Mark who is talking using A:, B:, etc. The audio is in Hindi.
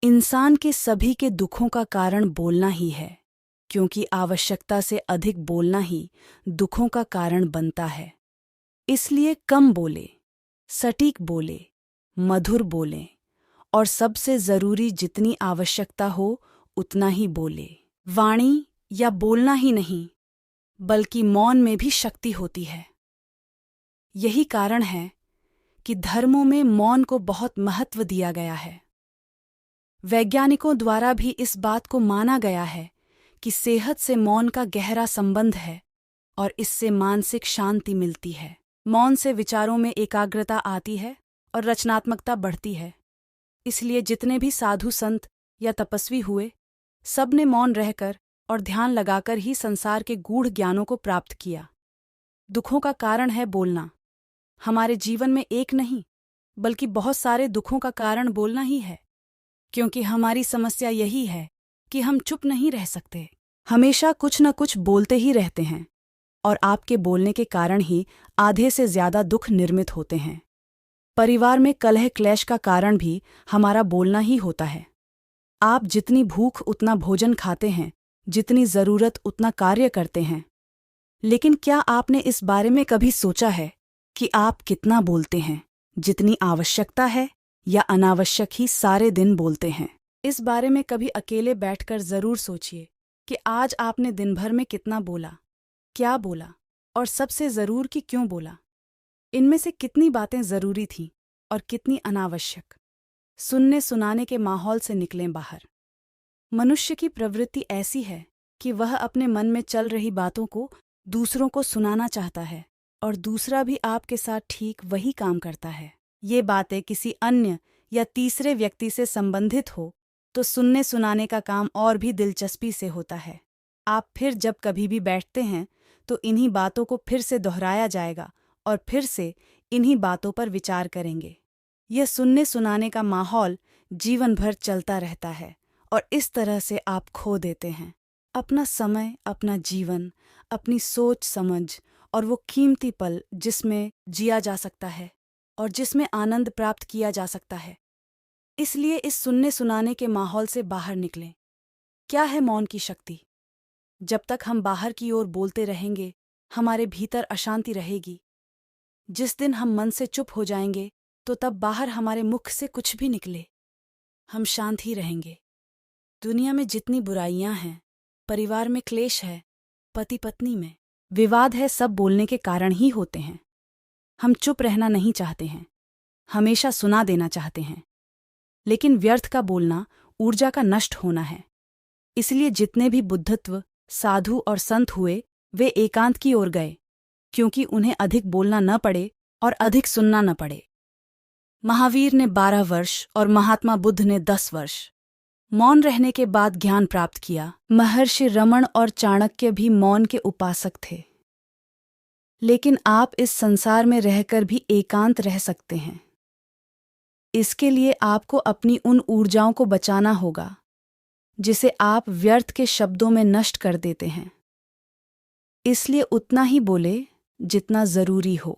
A: इंसान के सभी के दुखों का कारण बोलना ही है, क्योंकि आवश्यकता से अधिक बोलना ही दुखों का कारण बनता है। इसलिए कम बोले, सटीक बोले, मधुर बोलें और सबसे जरूरी जितनी आवश्यकता हो उतना ही बोले। वाणी या बोलना ही नहीं, बल्कि मौन में भी शक्ति होती है। यही कारण है कि धर्मों में मौन को बहुत महत्व दिया गया है। वैज्ञानिकों द्वारा भी इस बात को माना गया है कि सेहत से मौन का गहरा संबंध है और इससे मानसिक शांति मिलती है। मौन से विचारों में एकाग्रता आती है और रचनात्मकता बढ़ती है। इसलिए जितने भी साधु संत या तपस्वी हुए, सब ने मौन रहकर और ध्यान लगाकर ही संसार के गूढ़ ज्ञानों को प्राप्त किया। दुखों का कारण है बोलना। हमारे जीवन में एक नहीं, बल्कि बहुत सारे दुखों का कारण बोलना ही है, क्योंकि हमारी समस्या यही है कि हम चुप नहीं रह सकते, हमेशा कुछ न कुछ बोलते ही रहते हैं, और आपके बोलने के कारण ही आधे से ज्यादा दुख निर्मित होते हैं। परिवार में कलह क्लेश का कारण भी हमारा बोलना ही होता है। आप जितनी भूख उतना भोजन खाते हैं, जितनी जरूरत उतना कार्य करते हैं, लेकिन क्या आपने इस बारे में कभी सोचा है कि आप कितना बोलते हैं? जितनी आवश्यकता है या अनावश्यक ही सारे दिन बोलते हैं? इस बारे में कभी अकेले बैठकर जरूर सोचिए कि आज आपने दिन भर में कितना बोला, क्या बोला, और सबसे जरूर कि क्यों बोला। इनमें से कितनी बातें जरूरी थीं और कितनी अनावश्यक। सुनने सुनाने के माहौल से निकलें बाहर। मनुष्य की प्रवृत्ति ऐसी है कि वह अपने मन में चल रही बातों को दूसरों को सुनाना चाहता है, और दूसरा भी आपके साथ ठीक वही काम करता है। ये बातें किसी अन्य या तीसरे व्यक्ति से संबंधित हो तो सुनने सुनाने का काम और भी दिलचस्पी से होता है। आप फिर जब कभी भी बैठते हैं तो इन्हीं बातों को फिर से दोहराया जाएगा और फिर से इन्हीं बातों पर विचार करेंगे। यह सुनने सुनाने का माहौल जीवन भर चलता रहता है, और इस तरह से आप खो देते हैं अपना समय, अपना जीवन, अपनी सोच समझ और वो कीमती पल जिसमें जिया जा सकता है और जिसमें आनंद प्राप्त किया जा सकता है। इसलिए इस सुनने सुनाने के माहौल से बाहर निकलें। क्या है मौन की शक्ति? जब तक हम बाहर की ओर बोलते रहेंगे, हमारे भीतर अशांति रहेगी। जिस दिन हम मन से चुप हो जाएंगे, तो तब बाहर हमारे मुख से कुछ भी निकले, हम शांत ही रहेंगे। दुनिया में जितनी बुराइयां हैं, परिवार में क्लेश है, पति पत्नी में विवाद है, सब बोलने के कारण ही होते हैं। हम चुप रहना नहीं चाहते हैं, हमेशा सुना देना चाहते हैं, लेकिन व्यर्थ का बोलना ऊर्जा का नष्ट होना है। इसलिए जितने भी बुद्धत्व, साधु और संत हुए, वे एकांत की ओर गए, क्योंकि उन्हें अधिक बोलना न पड़े और अधिक सुनना न पड़े। महावीर ने 12 वर्ष और महात्मा बुद्ध ने 10 वर्ष मौन रहने के बाद ज्ञान प्राप्त किया। महर्षि रमण और चाणक्य भी मौन के उपासक थे। लेकिन आप इस संसार में रहकर भी एकांत रह सकते हैं। इसके लिए आपको अपनी उन ऊर्जाओं को बचाना होगा जिसे आप व्यर्थ के शब्दों में नष्ट कर देते हैं। इसलिए उतना ही बोले जितना जरूरी हो।